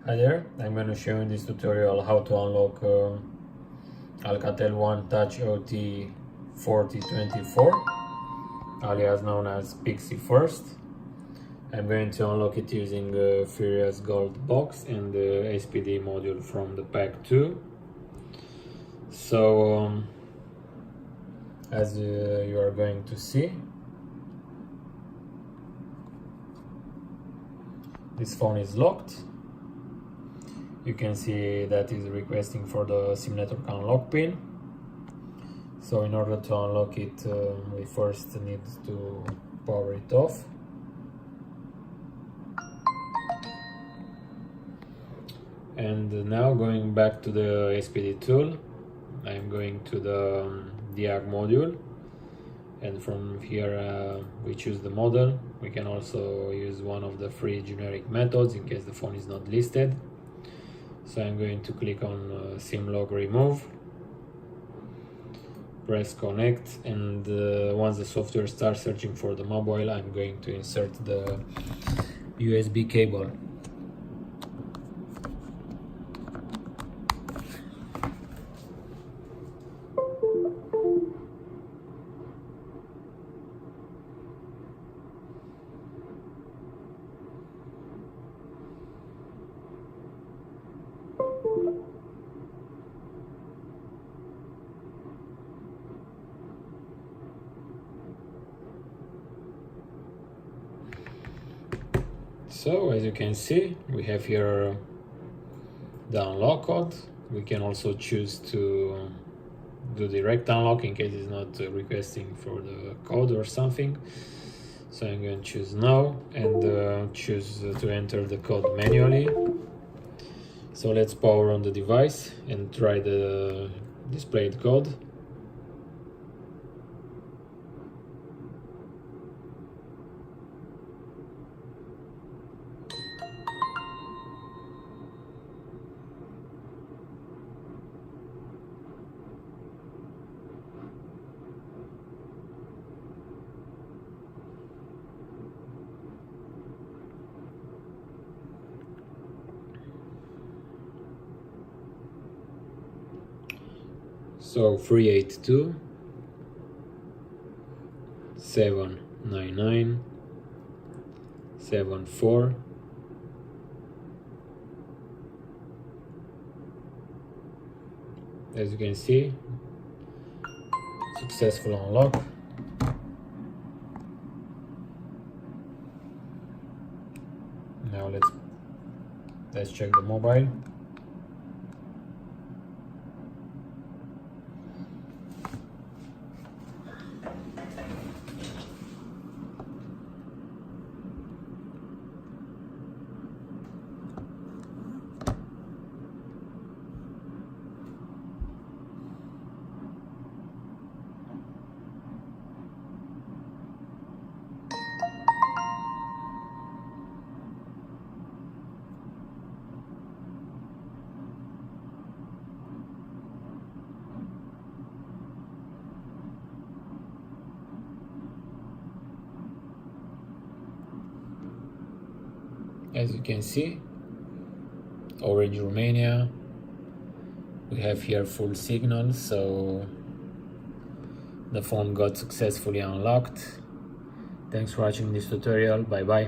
Hi there, I'm going to show you in this tutorial how to unlock Alcatel One Touch OT-4024, alias known as Pixi first. I'm going to unlock it using a Furiousgold box and the SPD module from the pack 2. So as you are going to see, this phone is locked. You can see that is requesting for the SIM network unlock pin. So in order to unlock it, we first need to power it off. And now going back to the SPD tool, I'm going to the diag module, and from here we choose the model. We can also use one of the free generic methods in case the phone is not listed. So I'm going to click on SIM log remove, press connect, and once the software starts searching for the mobile, I'm going to insert the USB cable. So as you can see, we have here the unlock code. We can also choose to do direct unlock in case it's not requesting for the code or something. So I'm going to choose no and choose to enter the code manually. So let's power on the device and try the displayed code. So 382 799 74. As you can see, successful unlock. Now let's check the mobile. As you can see, Orange Romania, we have here full signal, so the phone got successfully unlocked. Thanks for watching this tutorial. Bye bye.